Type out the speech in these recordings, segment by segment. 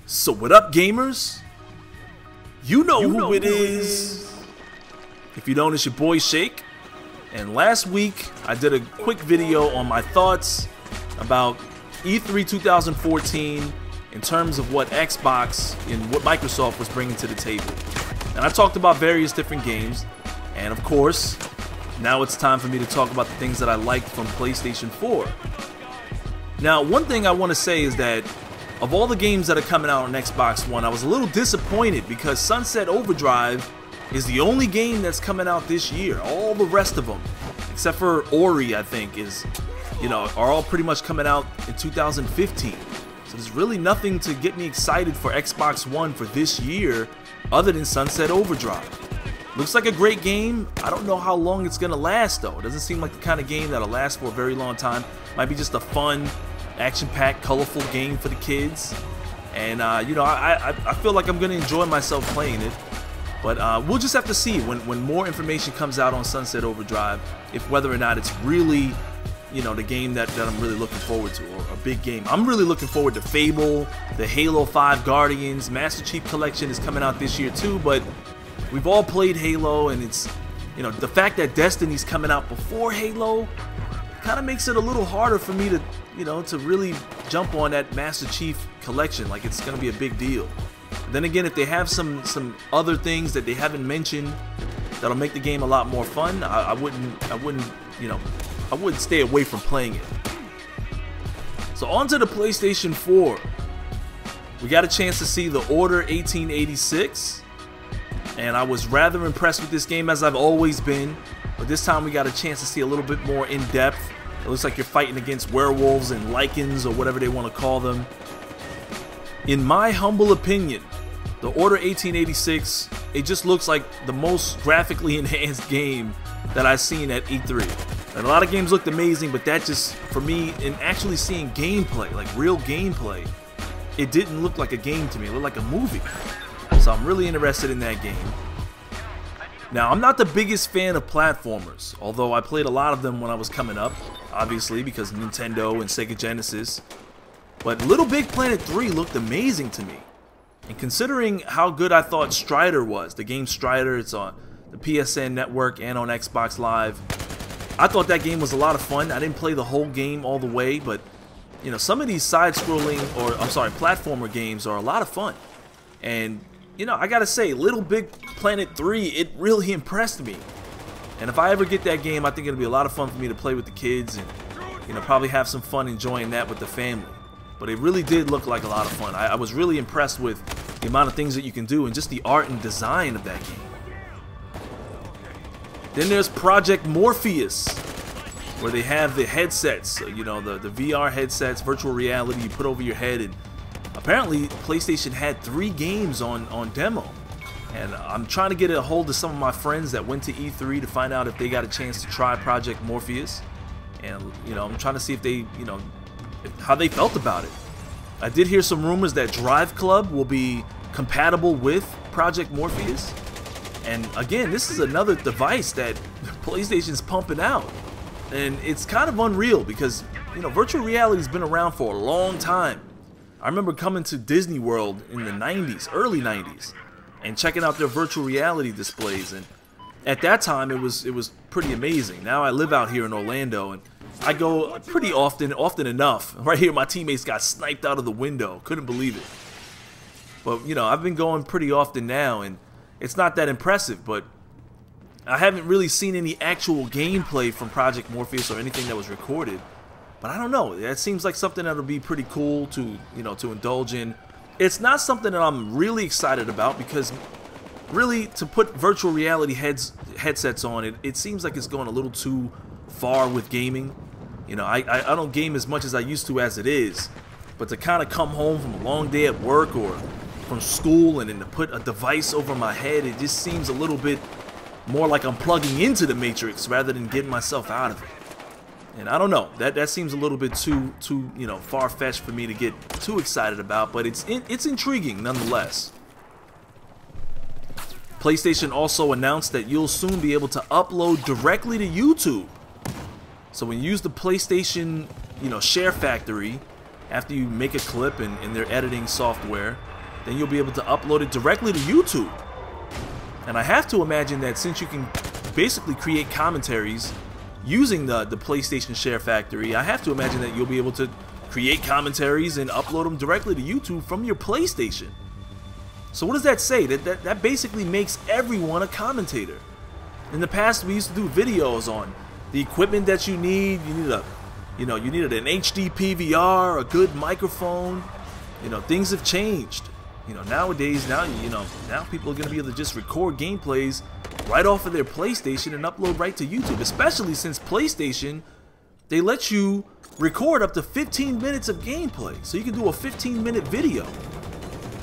So what up, gamers? You know who it is. If you don't, it's your boy Shake. And last week I did a quick video on my thoughts about E3 2014 in terms of what Xbox and what Microsoft was bringing to the table. And I talked about various different games, and of course now it's time for me to talk about the things that I liked from PlayStation 4. Now, one thing I want to say is that of all the games that are coming out on Xbox One, I was a little disappointed because Sunset Overdrive is the only game that's coming out this year. All the rest of them, except for Ori, I think, are all pretty much coming out in 2015. So there's really nothing to get me excited for Xbox One for this year other than Sunset Overdrive. Looks like a great game. I don't know how long it's gonna last though. It doesn't seem like the kind of game that'll last for a very long time. Might be just a fun, action-packed, colorful game for the kids. And I feel like I'm gonna enjoy myself playing it. But we'll just have to see when more information comes out on Sunset Overdrive, if whether or not it's really, the game that I'm really looking forward to, or a big game. I'm really looking forward to Fable, the Halo 5 Guardians, Master Chief Collection is coming out this year too, but we've all played Halo, and it's, the fact that Destiny's coming out before Halo kind of makes it a little harder for me to, to really jump on that Master Chief Collection like it's going to be a big deal. Then again, if they have some other things that they haven't mentioned that'll make the game a lot more fun, I wouldn't stay away from playing it. So on to the PlayStation 4. We got a chance to see the Order 1886, and I was rather impressed with this game, as I've always been, but this time we got a chance to see a little bit more in depth. It looks like you're fighting against werewolves and lichens, or whatever they want to call them. In my humble opinion, the Order 1886, it just looks like the most graphically enhanced game that I've seen at E3. And a lot of games looked amazing, but that just, for me, in actually seeing gameplay, like real gameplay, it didn't look like a game to me. It looked like a movie. So I'm really interested in that game. Now, I'm not the biggest fan of platformers, although I played a lot of them when I was coming up, obviously, because of Nintendo and Sega Genesis. But Little Big Planet 3 looked amazing to me. And considering how good I thought Strider was, the game Strider, it's on the PSN network and on Xbox Live, I thought that game was a lot of fun. I didn't play the whole game all the way, but some of these side-scrolling, platformer games are a lot of fun. And I gotta say, Little Big Planet 3, it really impressed me. And if I ever get that game, I think it'll be a lot of fun for me to play with the kids and probably have some fun enjoying that with the family. But it really did look like a lot of fun. I was really impressed with the amount of things that you can do and just the art and design of that game. Then there's Project Morpheus, where they have the headsets, the VR headsets, virtual reality you put over your head, and apparently PlayStation had 3 games on demo. And I'm trying to get a hold of some of my friends that went to E3 to find out if they got a chance to try Project Morpheus. And I'm trying to see if they, how they felt about it. I did hear some rumors that Drive Club will be compatible with Project Morpheus. And again, this is another device that PlayStation's pumping out. And it's kind of unreal because, virtual reality's been around for a long time. I remember coming to Disney World in the 90s, early 90s, and checking out their virtual reality displays. And at that time, it was pretty amazing. Now I live out here in Orlando, and I go pretty often enough. Right here, my teammates got sniped out of the window. Couldn't believe it. But, I've been going pretty often now, and it's not that impressive, but I haven't really seen any actual gameplay from Project Morpheus or anything that was recorded. But I don't know, that seems like something that'll be pretty cool to, to indulge in. It's not something that I'm really excited about because really to put virtual reality headsets on, it seems like it's going a little too far with gaming. I don't game as much as I used to as it is, but to kind of come home from a long day at work or from school and then to put a device over my head, it just seems a little bit more like I'm plugging into the Matrix rather than getting myself out of it. And I don't know, that seems a little bit too far-fetched for me to get too excited about, but it's intriguing nonetheless. PlayStation also announced that you'll soon be able to upload directly to YouTube. So when you use the PlayStation, Share Factory, after you make a clip in their editing software, then you'll be able to upload it directly to YouTube. And I have to imagine that since you can basically create commentaries using the PlayStation Share Factory, I have to imagine that you'll be able to create commentaries and upload them directly to YouTube from your PlayStation. So what does that say? That basically makes everyone a commentator. In the past, we used to do videos on the equipment that you need. You needed an HD PVR, a good microphone. Things have changed. Nowadays, now people are going to be able to just record gameplays right off of their PlayStation and upload right to YouTube. Especially since PlayStation, they let you record up to 15 minutes of gameplay. So you can do a 15-minute video.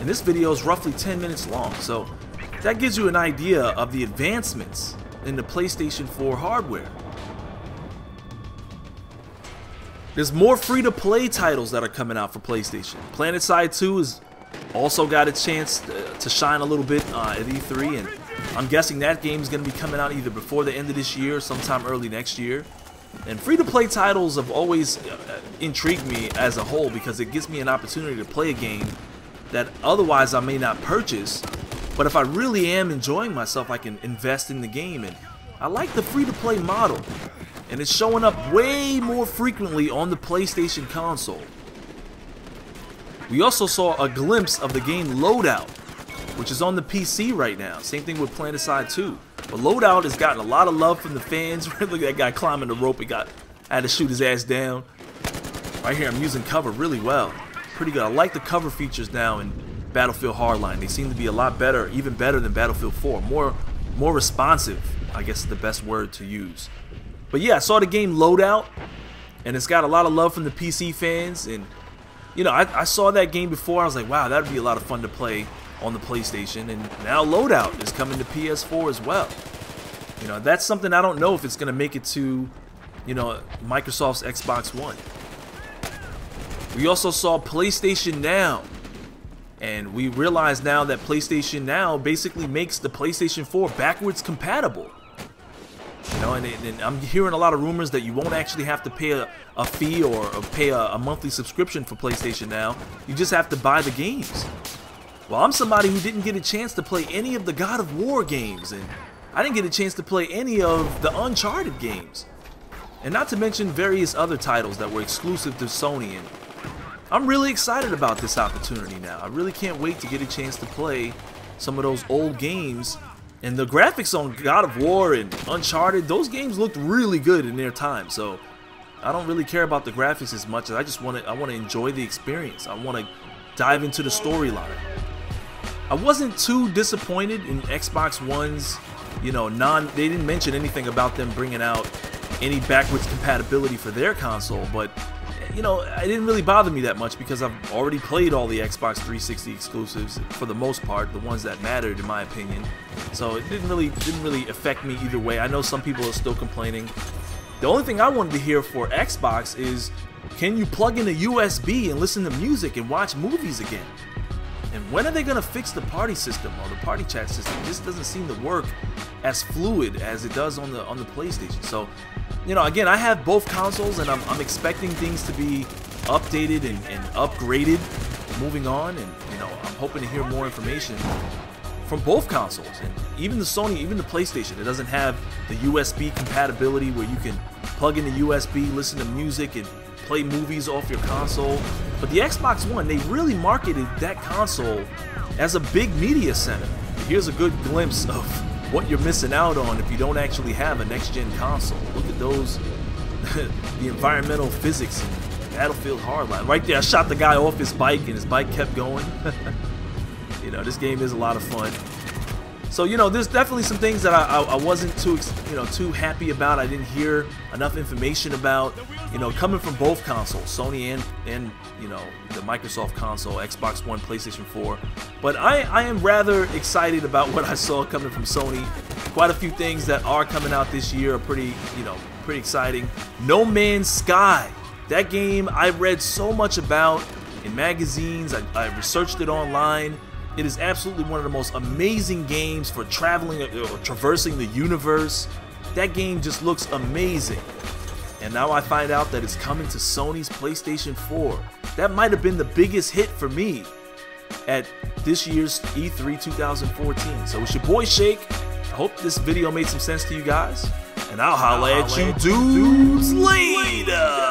And this video is roughly 10 minutes long. So that gives you an idea of the advancements in the PlayStation 4 hardware. There's more free-to-play titles that are coming out for PlayStation. PlanetSide 2 has also got its chance to shine a little bit at E3, and I'm guessing that game is going to be coming out either before the end of this year or sometime early next year. And free-to-play titles have always intrigued me as a whole because it gives me an opportunity to play a game that otherwise I may not purchase, but if I really am enjoying myself, I can invest in the game. And I like the free-to-play model, and it's showing up way more frequently on the PlayStation console. We also saw a glimpse of the game Loadout, which is on the PC right now. Same thing with PlanetSide 2. But Loadout has gotten a lot of love from the fans. Look at that guy climbing the rope. I had to shoot his ass down. Right here, I'm using cover really well. Pretty good. I like the cover features now in Battlefield Hardline. They seem to be a lot better, even better than Battlefield 4. More responsive, I guess is the best word to use. But yeah, I saw the game Loadout, and it's got a lot of love from the PC fans. And I saw that game before. I was like, wow, that'd be a lot of fun to play on the PlayStation. And now Loadout is coming to PS4 as well. That's something I don't know if it's going to make it to, Microsoft's Xbox One. We also saw PlayStation Now. And we realize now that PlayStation Now basically makes the PlayStation 4 backwards compatible. And I'm hearing a lot of rumors that you won't actually have to pay a fee or pay a monthly subscription for PlayStation Now. You just have to buy the games. Well, I'm somebody who didn't get a chance to play any of the God of War games, and I didn't get a chance to play any of the Uncharted games. And not to mention various other titles that were exclusive to Sony. And I'm really excited about this opportunity now. I really can't wait to get a chance to play some of those old games. And the graphics on God of War and Uncharted, those games looked really good in their time. So I don't really care about the graphics as much as I want to enjoy the experience. I want to dive into the storyline. I wasn't too disappointed in Xbox One's, they didn't mention anything about them bringing out any backwards compatibility for their console, but it didn't really bother me that much because I've already played all the Xbox 360 exclusives for the most part, the ones that mattered in my opinion. So it didn't really affect me either way. I know some people are still complaining. The only thing I wanted to hear for Xbox is, can you plug in a USB and listen to music and watch movies again? And when are they going to fix the party system or the party chat system? This doesn't seem to work as fluid as it does on the PlayStation. So, again, I have both consoles, and I'm expecting things to be updated and upgraded moving on. And I'm hoping to hear more information from both consoles. And even the Sony, even the PlayStation, it doesn't have the USB compatibility where you can plug in the USB, listen to music, and play movies off your console. But the Xbox One, they really marketed that console as a big media center. Here's a good glimpse of what you're missing out on if you don't actually have a next-gen console. Look at those, the environmental physics in Battlefield Hardline. Right there, I shot the guy off his bike and his bike kept going. This game is a lot of fun. So, there's definitely some things that I wasn't too happy about. I didn't hear enough information about, coming from both consoles, Sony and the Microsoft console, Xbox One, PlayStation 4. But I am rather excited about what I saw coming from Sony. Quite a few things that are coming out this year are pretty exciting. No Man's Sky. That game I read so much about in magazines. I researched it online. It is absolutely one of the most amazing games for traveling or traversing the universe. That game just looks amazing. And now I find out that it's coming to Sony's PlayStation 4. That might have been the biggest hit for me at this year's E3 2014. So it's your boy Shake. I hope this video made some sense to you guys. And I'll holla at you dudes later.